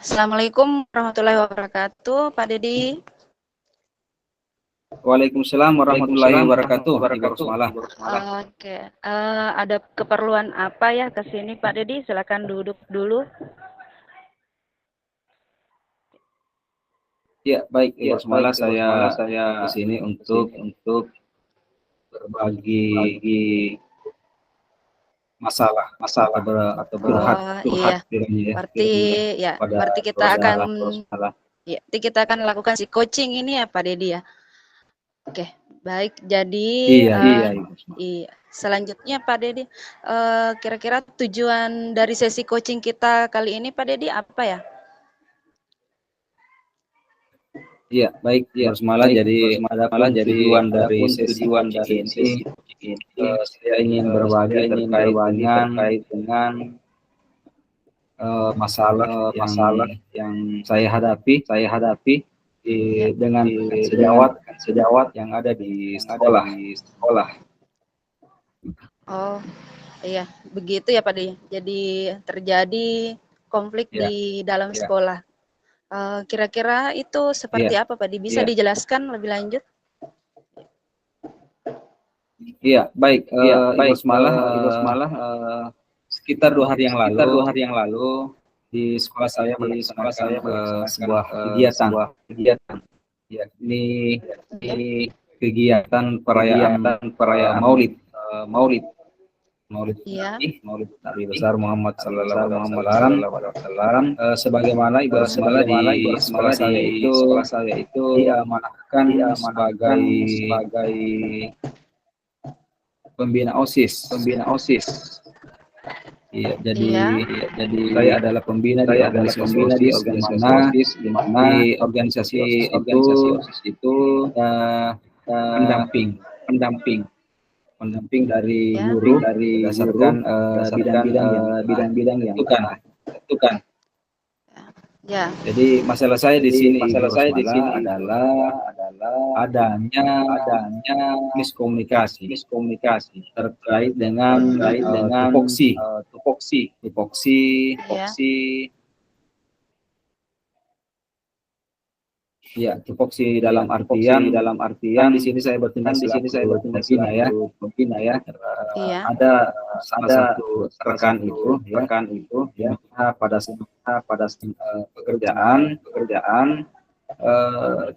Assalamualaikum warahmatullahi wabarakatuh, Pak Dedi. Waalaikumsalam warahmatullahi wabarakatuh. Ibu Rosmala. Oke, ada keperluan apa ya ke sini, Pak Dedi? Silakan duduk dulu. Ya, baik Ibu Rosmala, saya di sini untuk berbagi masalah atau curhat Iya. Berarti kita akan lakukan si coaching ini ya, Pak Dedi ya. Oke, baik. Jadi Iya. selanjutnya Pak Dedi, kira-kira tujuan dari sesi coaching kita kali ini, Pak Dedi, apa ya? Iya, baik Ibu Rosmala. Jadi tujuan dari sesi ini, saya ingin berbagi terkait dengan masalah yang saya hadapi dengan sejawat yang ada di sekolah. Oh, iya, begitu ya Pak Dedi. Jadi terjadi konflik di dalam sekolah. Kira-kira itu seperti apa Pak Dedi? Bisa dijelaskan lebih lanjut? Iya, baik. Ibu Rosmala, sekitar 2 hari yang lalu di sekolah saya melaksanakan sebuah kegiatan, yakni kegiatan perayaan Maulid Nabi besar Muhammad sallallahu alaihi wasallam. Sebagaimana Ibu Rosmala, di sekolah saya itu diamanahkan sebagai pembina OSIS. Iya, jadi saya adalah pembina di organisasi OSIS, di mana di organisasi OSIS itu pendamping dari guru berdasarkan bidang-bidang yang ditentukan. Ya. Jadi masalah saya di sini adalah adanya miskomunikasi terkait dengan tupoksi. Ya, tupoksi dalam artian di sini saya bertindak selaku pembina ya. Ada salah satu rekan itu pada pekerjaan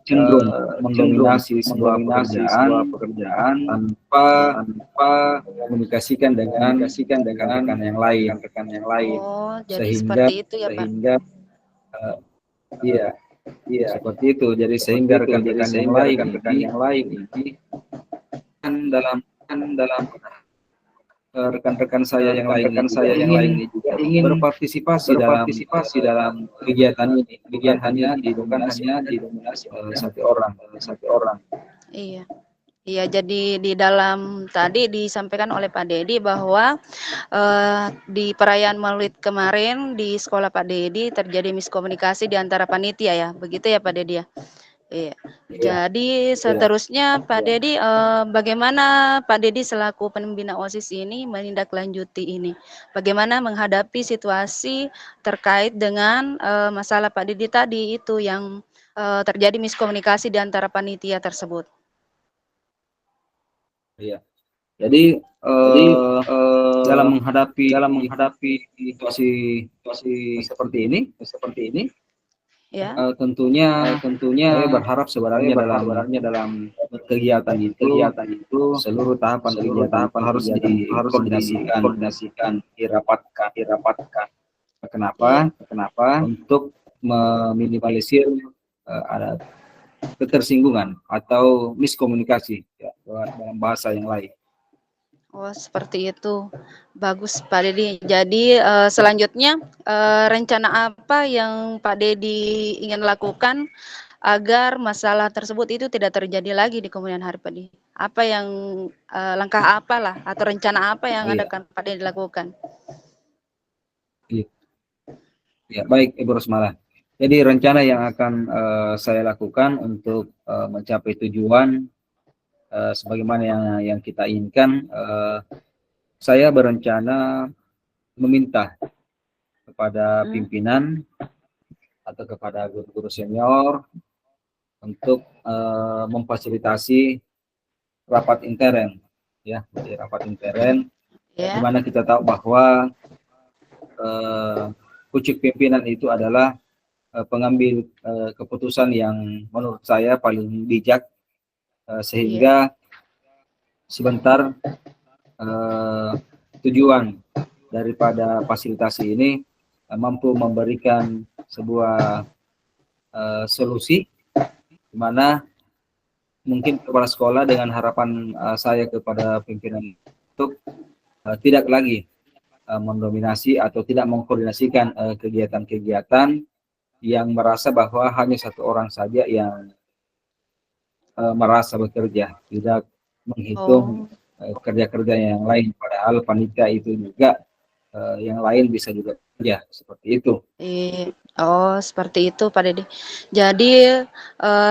cenderung mendominasi sebuah pekerjaan tanpa komunikasikan dengan rekan-rekan yang lain. Oh, jadi seperti itu ya Pak. Iya, seperti itu. Jadi sehingga rekan-rekan yang lain ini dalam rekan-rekan saya yang lain ini juga ingin berpartisipasi dalam kegiatan ini, bukan hanya didominasi oleh satu orang. Iya. Iya, jadi di dalam tadi disampaikan oleh Pak Dedi bahwa di perayaan Maulid kemarin di sekolah Pak Dedi terjadi miskomunikasi di antara panitia ya, begitu ya Pak Dedi ya? Iya. Jadi seterusnya Pak Dedi, bagaimana Pak Dedi selaku pembina OSIS ini menindaklanjuti ini? Bagaimana menghadapi situasi terkait dengan masalah Pak Dedi tadi itu yang terjadi miskomunikasi di antara panitia tersebut? Iya. Jadi dalam menghadapi situasi seperti ini, Ya. tentunya saya berharap sebenarnya dalam kegiatan itu seluruh tahapan harus dikoordinasikan, dirapatkan. Kenapa? Untuk meminimalisir ada ketersinggungan atau miskomunikasi ya, dalam bahasa yang lain. Oh, seperti itu. Bagus, Pak Dedi. Jadi selanjutnya rencana apa yang Pak Dedi ingin lakukan agar masalah tersebut itu tidak terjadi lagi di kemudian hari, Pak Dedi? Apa yang langkah apalah atau rencana apa yang akan Pak Dedi lakukan? Ya, baik Ibu Rosmala. Jadi rencana yang akan saya lakukan untuk mencapai tujuan sebagaimana yang kita inginkan, saya berencana meminta kepada pimpinan kepada guru-guru senior untuk memfasilitasi rapat intern, ya, jadi rapat intern, di mana kita tahu bahwa pucuk pimpinan itu adalah pengambil keputusan yang menurut saya paling bijak, sehingga sebentar tujuan daripada fasilitasi ini mampu memberikan sebuah solusi di mana mungkin kepala sekolah dengan harapan saya kepada pimpinan untuk tidak lagi mendominasi atau tidak mengkoordinasikan kegiatan-kegiatan yang merasa bahwa hanya satu orang saja yang merasa bekerja, tidak menghitung kerja-kerja yang lain, padahal panitia itu juga yang lain bisa juga kerja, seperti itu. Oh, seperti itu Pak Dedi. Jadi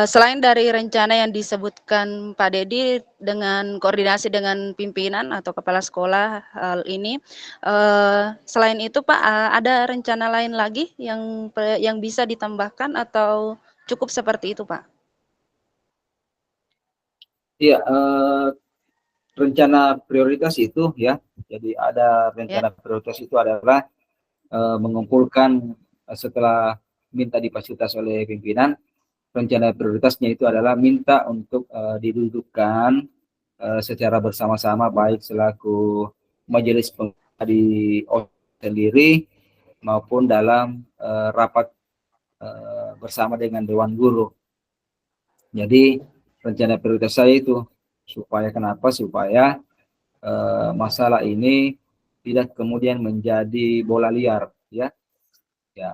selain dari rencana yang disebutkan Pak Dedi dengan koordinasi dengan pimpinan atau kepala sekolah hal ini, selain itu Pak, ada rencana lain lagi yang bisa ditambahkan atau cukup seperti itu Pak? Iya, rencana prioritas itu ya, jadi ada rencana prioritas itu adalah mengumpulkan setelah minta difasilitasi oleh pimpinan, rencana prioritasnya itu adalah minta untuk didudukkan secara bersama-sama baik selaku majelis di sendiri maupun dalam rapat bersama dengan Dewan Guru. Jadi rencana prioritas saya itu supaya kenapa? Supaya masalah ini tidak kemudian menjadi bola liar, ya,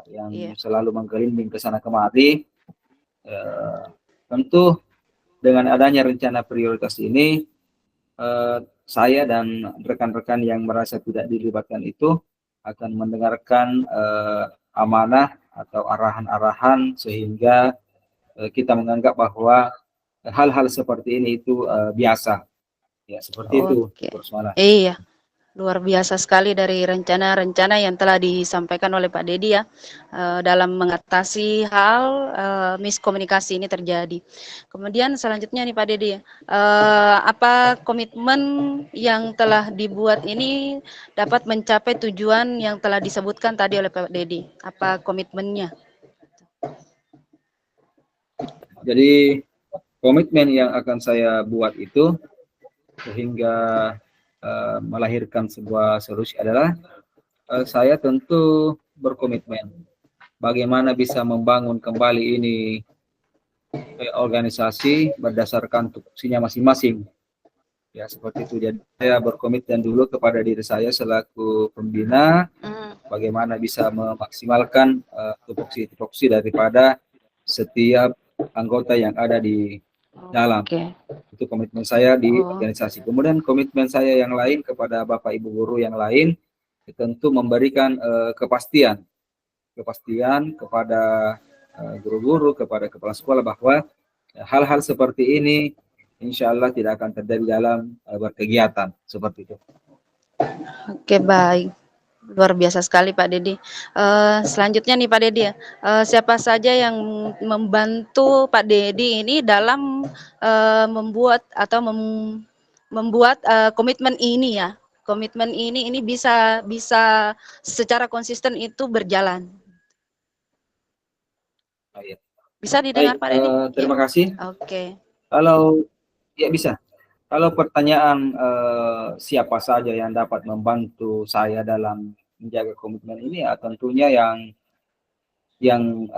yang selalu menggelinding ke sana kemari. Tentu dengan adanya rencana prioritas ini, saya dan rekan-rekan yang merasa tidak dilibatkan itu akan mendengarkan amanah atau arahan-arahan sehingga kita menganggap bahwa hal-hal seperti ini itu biasa, ya, seperti itu. Iya, luar biasa sekali dari rencana-rencana yang telah disampaikan oleh Pak Dedi ya, dalam mengatasi hal miskomunikasi ini terjadi. Kemudian selanjutnya nih Pak Dedi, apa komitmen yang telah dibuat ini dapat mencapai tujuan yang telah disebutkan tadi oleh Pak Dedi? Apa komitmennya? Jadi komitmen yang akan saya buat itu sehingga melahirkan sebuah solusi adalah saya tentu berkomitmen bagaimana bisa membangun kembali ini organisasi berdasarkan tupoksinya masing-masing, ya, seperti itu. Jadi saya berkomitmen dulu kepada diri saya selaku pembina bagaimana bisa memaksimalkan tupoksi daripada setiap anggota yang ada di dalam. Itu komitmen saya di organisasi. Kemudian komitmen saya yang lain kepada Bapak Ibu guru yang lain tentu memberikan kepastian kepada guru-guru, kepada kepala sekolah bahwa hal-hal seperti ini insya Allah tidak akan terjadi dalam berkegiatan, seperti itu. Oke, baik. Luar biasa sekali Pak Dedi. Selanjutnya nih Pak Dedi ya, siapa saja yang membantu Pak Dedi ini dalam membuat atau membuat komitmen ini ya, komitmen ini bisa secara konsisten itu berjalan. Bisa didengar Pak Dedi? Terima kasih. Oke. Kalau ya bisa. Kalau pertanyaan siapa saja yang dapat membantu saya dalam menjaga komitmen ini, ya tentunya yang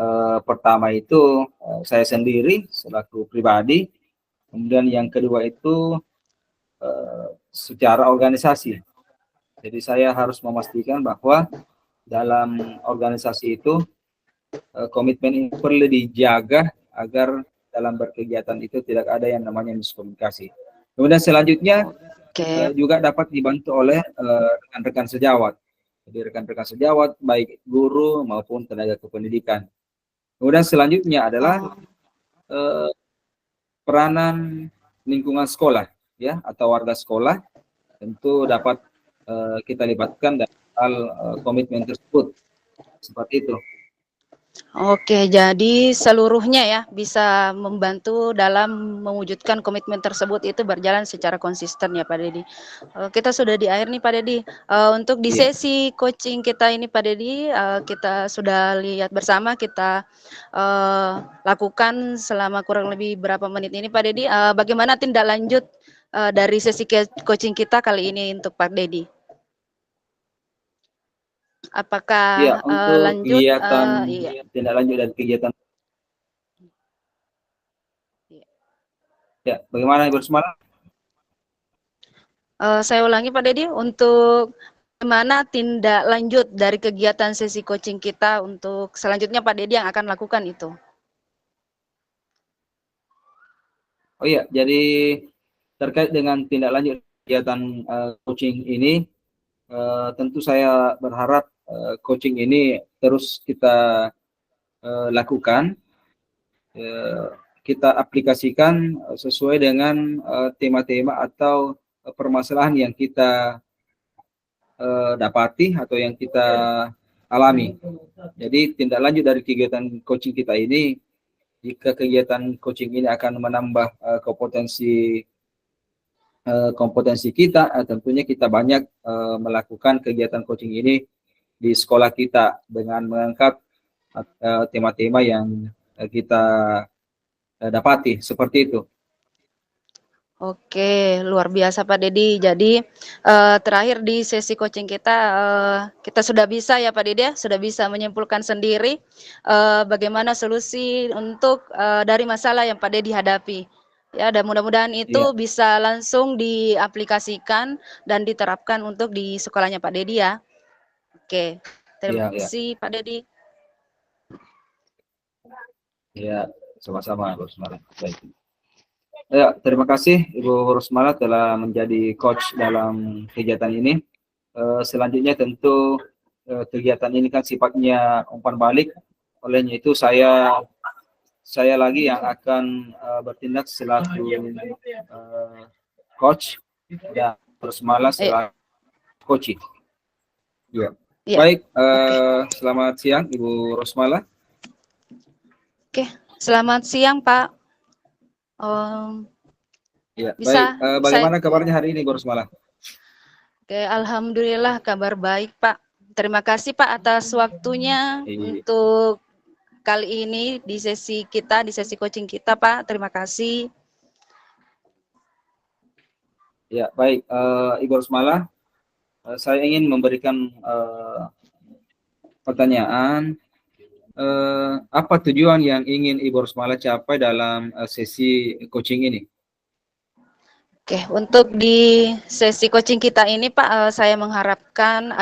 pertama itu saya sendiri selaku pribadi, kemudian yang kedua itu secara organisasi. Jadi saya harus memastikan bahwa dalam organisasi itu komitmen ini perlu dijaga agar dalam berkegiatan itu tidak ada yang namanya miskomunikasi. Kemudian selanjutnya juga dapat dibantu oleh rekan-rekan sejawat. Jadi rekan-rekan sejawat baik guru maupun tenaga kependidikan. Kemudian selanjutnya adalah peranan lingkungan sekolah, ya, atau warga sekolah tentu dapat kita libatkan dalam hal komitmen tersebut. Seperti itu. Oke, jadi seluruhnya ya bisa membantu dalam mewujudkan komitmen tersebut itu berjalan secara konsisten ya Pak Dedi. Kita sudah di akhir nih Pak Dedi. Untuk di Iya, sesi coaching kita ini Pak Dedi, kita sudah lihat bersama, kita lakukan selama kurang lebih berapa menit ini Pak Dedi. Bagaimana tindak lanjut dari sesi coaching kita kali ini untuk Pak Dedi? iya, Apakah untuk lanjut? kegiatan Iya. tindak lanjut dan kegiatan, Iya. ya, bagaimana Ibu Rosmala? Saya ulangi Pak Dedi, untuk bagaimana tindak lanjut dari kegiatan sesi coaching kita untuk selanjutnya Pak Dedi yang akan lakukan itu? Oh iya, jadi terkait dengan tindak lanjut kegiatan coaching ini, tentu saya berharap coaching ini terus kita lakukan, eh, kita aplikasikan sesuai dengan tema-tema atau permasalahan yang kita dapati atau yang kita alami. Jadi tindak lanjut dari kegiatan coaching kita ini, jika kegiatan coaching ini akan menambah kompetensi kita, tentunya kita banyak melakukan kegiatan coaching ini di sekolah kita dengan mengangkat tema-tema yang kita dapati seperti itu. Oke, luar biasa Pak Dedi. Jadi terakhir di sesi coaching kita, kita sudah bisa ya Pak Dedi ya, sudah bisa menyimpulkan sendiri bagaimana solusi untuk dari masalah yang Pak Dedi hadapi. Ya, dan mudah-mudahan itu Iya, bisa langsung diaplikasikan dan diterapkan untuk di sekolahnya Pak Dedi ya. Oke, terima iya, iya, kasih Pak Dedi. iya, sama-sama Bos Mara. Baik. Ya, terima kasih Ibu Rosmala telah menjadi coach dalam kegiatan ini. Selanjutnya tentu kegiatan ini kan sifatnya umpan balik, olehnya itu saya lagi yang akan bertindak selaku coach dan Rosmala Eh, selaku coaching. Ya. iya, Baik, oke. selamat siang Ibu Rosmala. Oke, selamat siang Pak. Um, Ya, baik. bisa saya Bagaimana kabarnya hari ini, Bu Rosmala? Oke, alhamdulillah kabar baik, Pak. Terima kasih, Pak, atas waktunya untuk kali ini di sesi kita, di sesi coaching kita, Pak. Terima kasih. Ya, baik. Ibu Rosmala, saya ingin memberikan pertanyaan. Apa tujuan yang ingin Ibu Rosmala capai dalam sesi coaching ini? Oke, untuk di sesi coaching kita ini, Pak, saya mengharapkan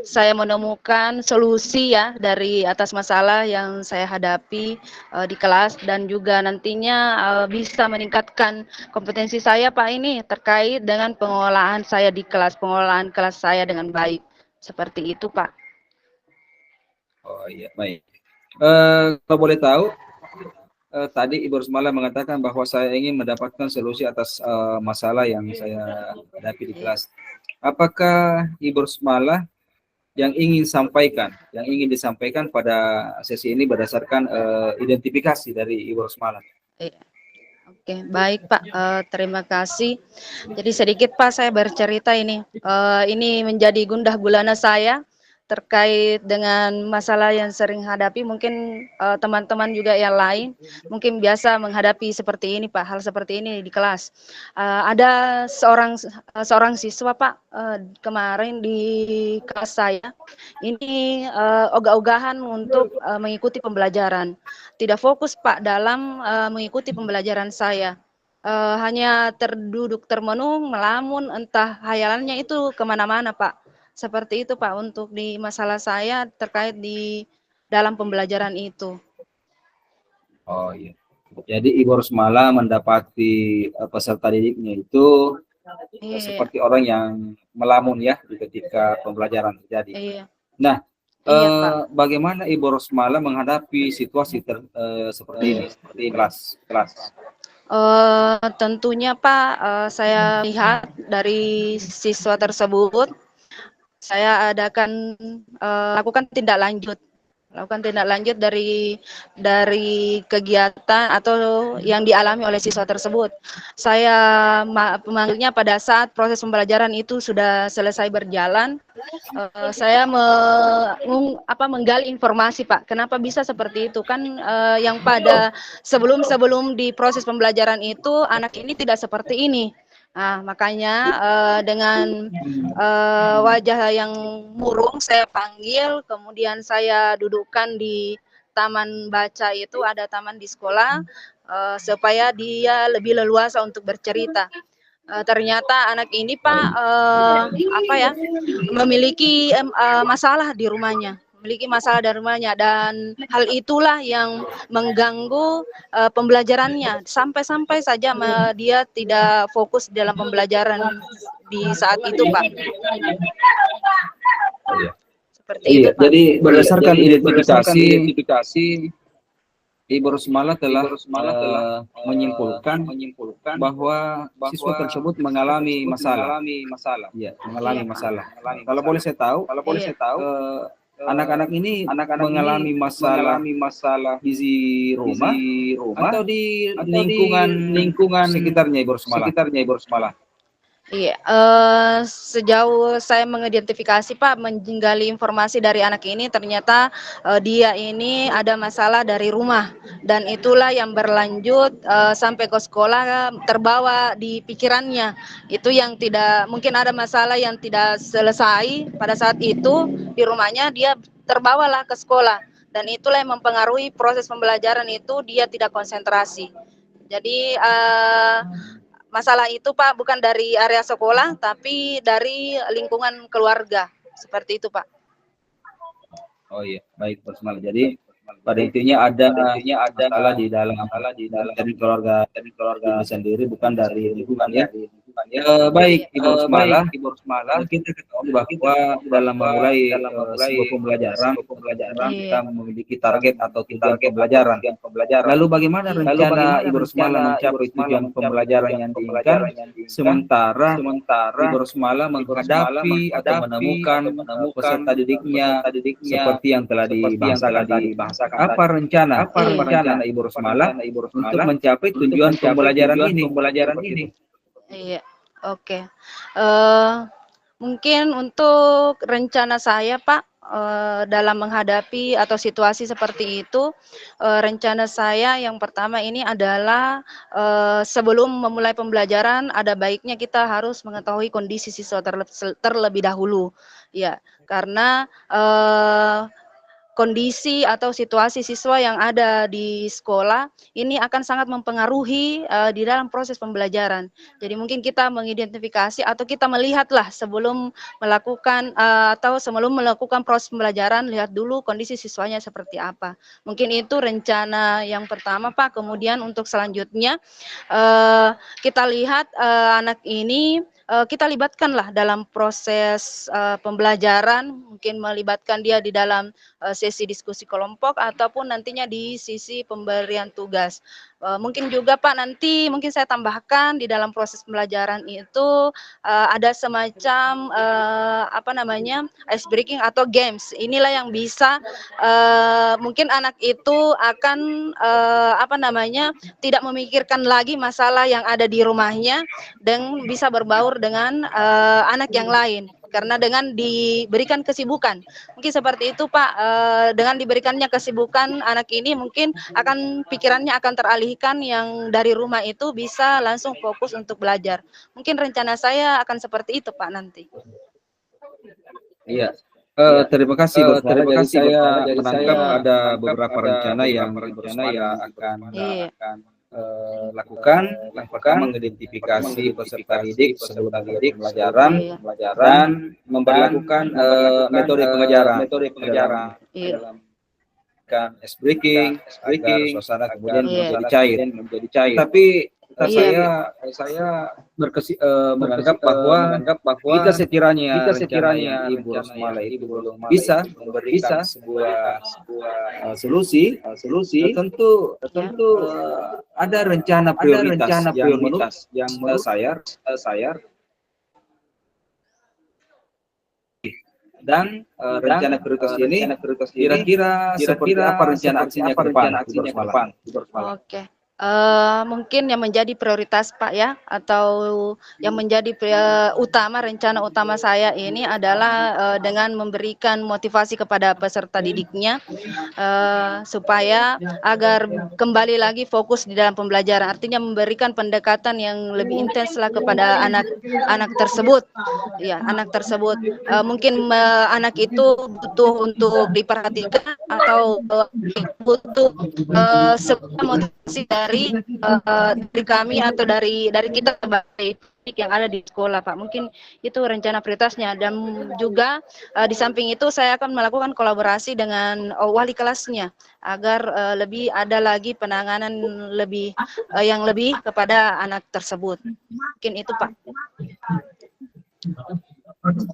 saya menemukan solusi ya dari atas masalah yang saya hadapi di kelas, dan juga nantinya bisa meningkatkan kompetensi saya, Pak, ini terkait dengan pengolahan saya di kelas, pengolahan kelas saya dengan baik. Seperti itu, Pak. Oh iya, baik. Kalau boleh tahu, tadi Ibu Rosmala mengatakan bahwa saya ingin mendapatkan solusi atas masalah yang saya hadapi di kelas. Apakah Ibu Rosmala yang ingin disampaikan pada sesi ini berdasarkan identifikasi dari Ibu Rosmala? Iya. Oke, baik Pak. Terima kasih. Jadi sedikit Pak, saya bercerita ini. Ini menjadi gundah gulana saya terkait dengan masalah yang sering hadapi. Mungkin teman-teman juga yang lain mungkin biasa menghadapi seperti ini Pak, hal seperti ini di kelas. Ada seorang siswa Pak, kemarin di kelas saya ini ogah-ogahan untuk mengikuti pembelajaran. Tidak fokus Pak dalam mengikuti pembelajaran saya. Hanya terduduk termenung, melamun, entah hayalannya itu kemana-mana Pak. Seperti itu Pak untuk di masalah saya terkait di dalam pembelajaran itu. Oh iya. Jadi Ibu Rosmala mendapati peserta didiknya itu Iya, seperti orang yang melamun ya ketika pembelajaran terjadi. iya, Nah, iya Pak. bagaimana Ibu Rosmala menghadapi situasi seperti ini, seperti kelas? Tentunya Pak, saya lihat dari siswa tersebut, saya lakukan tindak lanjut. melakukan tindak lanjut dari kegiatan atau yang dialami oleh siswa tersebut. Saya memanggilnya pada saat proses pembelajaran itu sudah selesai berjalan. Saya menggali informasi, Pak. Kenapa bisa seperti itu? Kan yang pada sebelum di proses pembelajaran itu anak ini tidak seperti ini. Nah, makanya dengan wajah yang murung saya panggil, kemudian saya dudukkan di taman baca itu, ada taman di sekolah, supaya dia lebih leluasa untuk bercerita. Ternyata anak ini, Pak, memiliki masalah di rumahnya. Memiliki masalah dari rumahnya, dan hal itulah yang mengganggu pembelajarannya, sampai-sampai saja dia tidak fokus dalam pembelajaran di saat itu, Pak. Seperti itu, Pak. Jadi berdasarkan identifikasi, Ibu Rosmala telah menyimpulkan bahwa siswa tersebut mengalami masalah. Ya, mengalami masalah. Kalau boleh saya tahu, anak-anak ini mengalami masalah di rumah atau di lingkungan sekitarnya Ibu Rosmala. Iya, sejauh saya mengidentifikasi, Pak, menggali informasi dari anak ini, ternyata dia ini ada masalah dari rumah, dan itulah yang berlanjut sampai ke sekolah, terbawa di pikirannya. Itu yang tidak, mungkin ada masalah yang tidak selesai pada saat itu di rumahnya, dia terbawalah ke sekolah, dan itulah yang mempengaruhi proses pembelajaran itu, dia tidak konsentrasi. Jadi masalah itu, Pak, bukan dari area sekolah, tapi dari lingkungan keluarga. Seperti itu, Pak. Oh iya, baik Rosmala. Jadi pada intinya ada masalah di dalam dari keluarga sendiri, bukan dari lingkungan ya. Baik Ibu Rosmala, kita ketahui bahwa dalam memulai sebuah pembelajaran kita memiliki target atau tujuan pembelajaran. Lalu bagaimana rencana Ibu Rosmala mencapai tujuan pembelajaran yang diinginkan, sementara Ibu Rosmala menghadapi atau menemukan peserta didiknya seperti yang telah dibahasakan tadi. Apa rencana Ibu Rosmala untuk mencapai tujuan pembelajaran ini? Iya, oke. Mungkin untuk rencana saya, Pak, dalam menghadapi atau situasi seperti itu, rencana saya yang pertama ini adalah sebelum memulai pembelajaran, ada baiknya kita harus mengetahui kondisi siswa terlebih dahulu. Ya, karena kondisi atau situasi siswa yang ada di sekolah ini akan sangat mempengaruhi di dalam proses pembelajaran. Jadi mungkin kita mengidentifikasi atau kita melihatlah sebelum melakukan proses pembelajaran, lihat dulu kondisi siswanya seperti apa. Mungkin itu rencana yang pertama, Pak. Kemudian untuk selanjutnya kita lihat anak ini kita libatkanlah dalam proses pembelajaran, mungkin melibatkan dia di dalam sesi diskusi kelompok ataupun nantinya di sisi pemberian tugas. Mungkin juga, Pak, nanti mungkin saya tambahkan di dalam proses pembelajaran itu ada semacam ice breaking atau games. Inilah yang bisa mungkin anak itu akan tidak memikirkan lagi masalah yang ada di rumahnya dan bisa berbaur dengan anak yang lain. Karena dengan diberikan kesibukan, mungkin seperti itu, Pak, dengan diberikannya kesibukan, anak ini mungkin pikirannya akan teralihkan, yang dari rumah itu bisa langsung fokus untuk belajar. Mungkin rencana saya akan seperti itu, Pak, nanti. Iya. Terima kasih Bu Rosmala. Jadi saya menangkap ada beberapa rencana yang Ibu Rosmala akan lakukan. Yang pertama, mengidentifikasi peserta didik sebelum pembelajaran dan memperlakukan metode pengajaran dalam ice breaking agar suasana kemudian menjadi cair. Tapi saya menganggap bahwa jika sekiranya Ibu Rosmala itu belum bisa memberikan sebuah solusi, tentu ada rencana prioritas yang menurut saya rencana prioritas ini kira-kira seperti apa rencana aksinya ke depan? Oke. Mungkin yang menjadi prioritas Pak ya, atau yang menjadi utama, rencana utama saya ini adalah dengan memberikan motivasi kepada peserta didiknya, supaya agar kembali lagi fokus di dalam pembelajaran. Artinya memberikan pendekatan yang lebih intens lah kepada anak tersebut. Ya, anak tersebut. Mungkin anak itu butuh untuk diperhatikan atau butuh sebuah motivasi dari kami atau dari kita sebagai yang ada di sekolah Pak. Mungkin itu rencana prioritasnya, dan juga di samping itu saya akan melakukan kolaborasi dengan wali kelasnya agar lebih ada lagi penanganan yang lebih kepada anak tersebut. Mungkin itu Pak.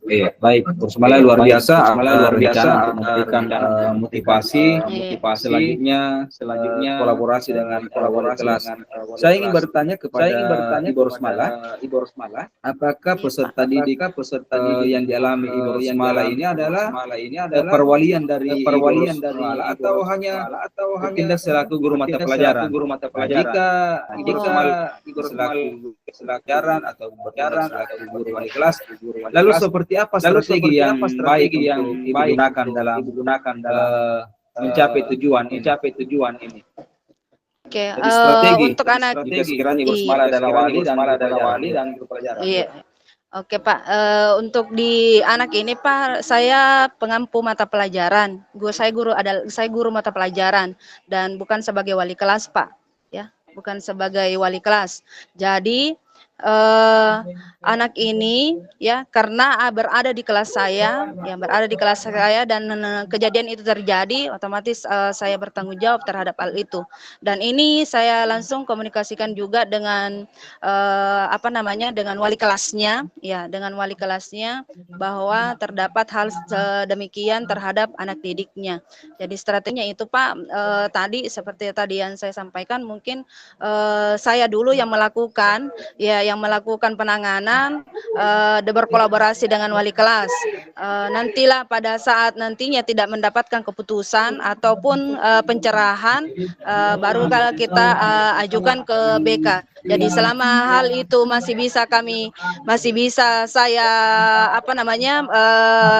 Iya, baik. Bersemala luar biasa rencana untuk memberikan motivasi selanjutnya kolaborasi dengan wali kelas. Saya ingin bertanya kepada Ibu Rosmala, apakah peserta didik yang dialami Ibu Rosmala ini adalah perwalian dari Ibu Rosmala atau hanya bertindak selaku guru mata pelajaran? Jika Ibu Rosmala selaku pelajaran atau bertindak selaku guru wali kelas, lalu seperti apa strategi yang baik yang digunakan dalam mencapai tujuan ini? Oke, strategi untuk anak jika sekiranya Ibu Rosmala adalah wali dan guru pelajaran. Iya. Oke Pak, untuk di anak ini Pak, saya pengampu mata pelajaran. Saya guru mata pelajaran dan bukan sebagai wali kelas Pak, ya, bukan sebagai wali kelas. Jadi anak ini ya, karena berada di kelas saya, dan kejadian itu terjadi, otomatis saya bertanggung jawab terhadap hal itu. Dan ini saya langsung komunikasikan juga dengan dengan wali kelasnya, ya, bahwa terdapat hal demikian terhadap anak didiknya. Jadi strateginya itu Pak, seperti tadi yang saya sampaikan, mungkin saya dulu yang melakukan penanganan, berkolaborasi dengan wali kelas. Nantilah pada saat nantinya tidak mendapatkan keputusan ataupun pencerahan, baru kalau kita ajukan ke BK. Jadi selama hal itu masih bisa saya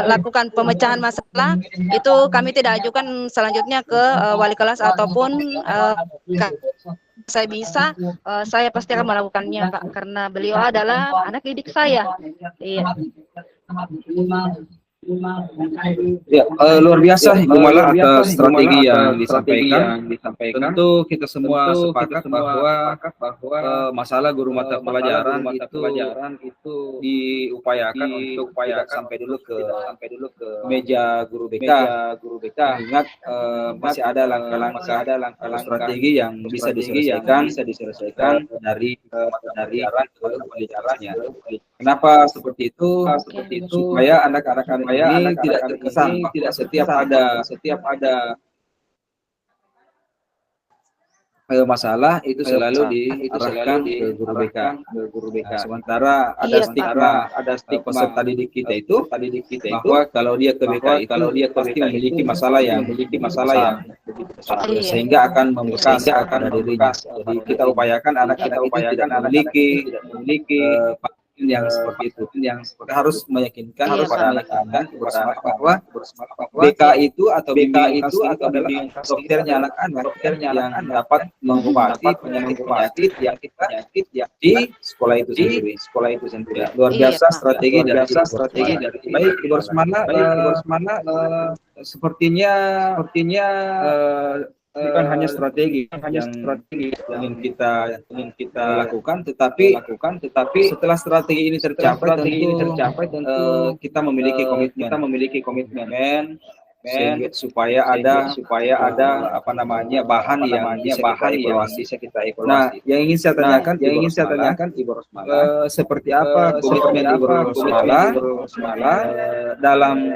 lakukan pemecahan masalah, itu kami tidak ajukan selanjutnya ke wali kelas ataupun saya pasti akan melakukannya Pak, karena beliau adalah anak didik saya. Iya. Ya, luar biasa Ibu Mala atas strategi yang disampaikan. Tentu kita semua sepakat bahwa masalah guru mata pelajaran itu diupayakan untuk tidak sampai dulu ke meja guru BK. Ingat masih ada langkah-langkah strategi yang bisa diselesaikan dari pelajarannya. Kenapa seperti itu? Supaya anak-anak ini tidak terkesan setiap ada masalah itu selalu diarahkan ke guru BK. Sementara ada stigma peserta didik kita itu bahwa kalau dia ke BK itu pasti memiliki masalah yang besar, sehingga akan membekas pada dirinya. Jadi kita upayakan anak-anak itu tidak memiliki yang seperti itu, kita harus meyakinkan kepada anak-anak bahwa BK itu adalah dokternya anak-anak yang dapat mengobati penyakit yang di sekolah itu sendiri. Luar biasa strategi dari baik Ibu Rosmala. Sepertinya bukan hanya strategi yang ingin kita lakukan, tetapi setelah strategi ini tercapai tentu kita memiliki komitmen supaya ada bahan yang bisa kita evaluasi. Nah, yang ingin saya tanyakan Ibu Rosmala, seperti apa komitmen Ibu Rosmala dalam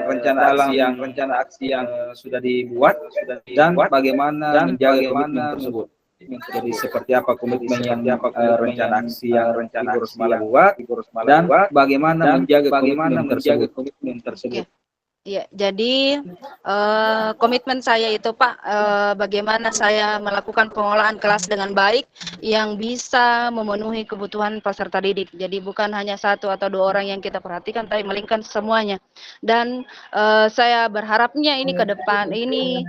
rencana aksi yang sudah dibuat dan bagaimana menjaga komitmen tersebut. Jadi seperti apa komitmen yang rencana aksi yang Ibu Rosmala buat dan bagaimana menjaga komitmen tersebut. Ya, jadi komitmen saya itu Pak, bagaimana saya melakukan pengolahan kelas dengan baik yang bisa memenuhi kebutuhan peserta didik. Jadi bukan hanya satu atau dua orang yang kita perhatikan, tapi melainkan semuanya. Dan saya berharapnya ini ke depan ini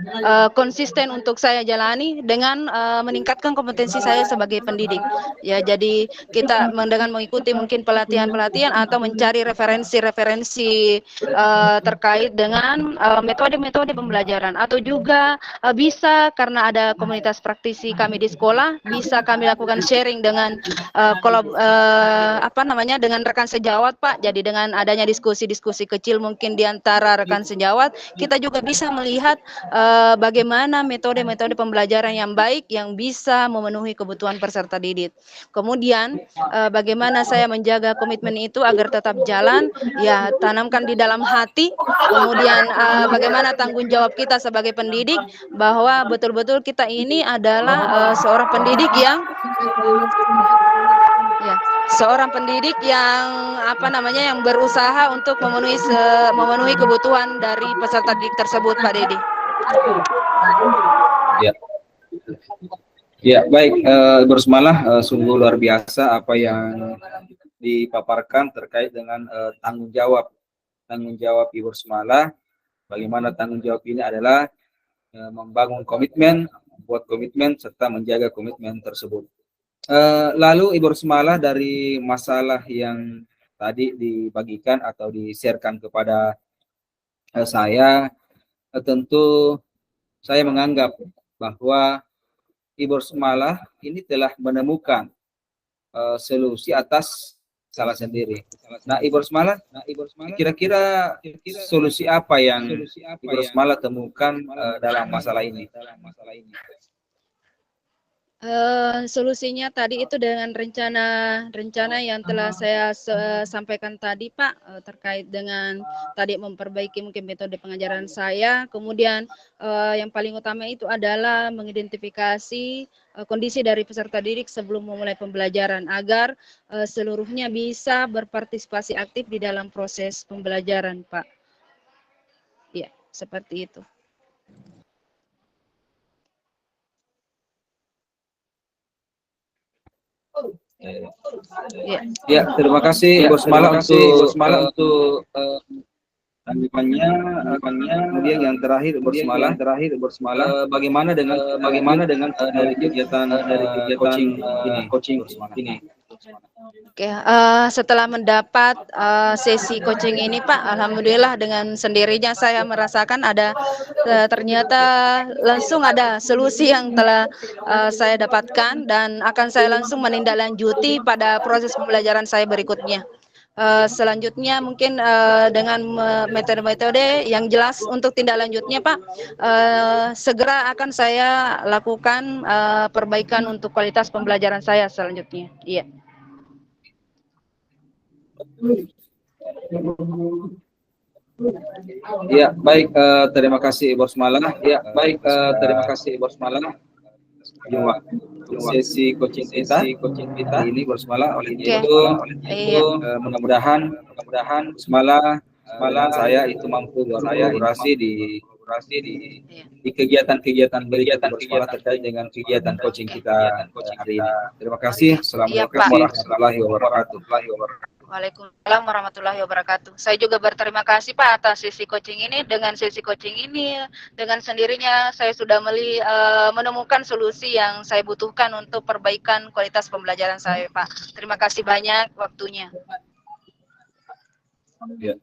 konsisten untuk saya jalani dengan meningkatkan kompetensi saya sebagai pendidik. Ya, jadi kita dengan mengikuti mungkin pelatihan-pelatihan atau mencari referensi-referensi terkait dengan metode-metode pembelajaran atau juga bisa karena ada komunitas praktisi kami di sekolah bisa kami lakukan sharing dengan dengan rekan sejawat Pak. Jadi dengan adanya diskusi-diskusi kecil mungkin di antara rekan sejawat kita juga bisa melihat bagaimana metode-metode pembelajaran yang baik yang bisa memenuhi kebutuhan peserta didik. Kemudian bagaimana saya menjaga komitmen itu agar tetap jalan, ya tanamkan di dalam hati. Kemudian bagaimana tanggung jawab kita sebagai pendidik bahwa betul-betul kita ini adalah seorang pendidik yang yang berusaha untuk memenuhi kebutuhan dari peserta didik tersebut, Pak Dedi. Ya. Ya, baik, Ibu Rosmalah, sungguh luar biasa apa yang dipaparkan terkait dengan tanggung jawab Ibu Rosmalah. Bagaimana tanggung jawab ini adalah membangun komitmen, membuat komitmen serta menjaga komitmen tersebut. Lalu Ibu Rosmalah, dari masalah yang tadi dibagikan atau di-sharekan kepada saya, tentu saya menganggap bahwa Ibu Rosmalah ini telah menemukan solusi atas salah sendiri. Nah, Ibu Rosmalah, kira-kira solusi apa yang Ibu Rosmalah temukan dalam masalah ini? Solusinya tadi itu dengan rencana yang telah saya sampaikan tadi Pak, terkait dengan tadi memperbaiki mungkin metode pengajaran saya, kemudian yang paling utama itu adalah mengidentifikasi kondisi dari peserta didik sebelum memulai pembelajaran agar seluruhnya bisa berpartisipasi aktif di dalam proses pembelajaran Pak. Ya, seperti itu. Ya, terima kasih Ibu Rosmalah untuk tanggapannya. Kemudian yang terakhir Ibu Rosmalah, bagaimana dengan dari kegiatan coaching ini? Oke, setelah mendapat sesi coaching ini Pak, alhamdulillah dengan sendirinya saya merasakan ada ternyata langsung ada solusi yang telah saya dapatkan dan akan saya langsung menindaklanjuti pada proses pembelajaran saya berikutnya. Selanjutnya mungkin dengan metode-metode yang jelas untuk tindak lanjutnya Pak, segera akan saya lakukan perbaikan untuk kualitas pembelajaran saya selanjutnya. Iya. Ya, baik, terima kasih Ibu Rosmalah. Ya, baik, terima kasih Ibu Rosmalah. Sesi coaching kita ini Ibu Rosmalah, oleh itu mudah-mudahan Rosmalah saya itu mampu berkolaborasi di kegiatan berikut Rosmalah terkait dengan kegiatan coaching kita hari ini. Terima kasih. Assalamualaikum warahmatullahi wabarakatuh. Waalaikumsalam warahmatullahi wabarakatuh. Saya juga berterima kasih Pak atas sesi coaching ini. Dengan sesi coaching ini, dengan sendirinya saya sudah menemukan solusi yang saya butuhkan untuk perbaikan kualitas pembelajaran saya Pak. Terima kasih banyak waktunya. Ya.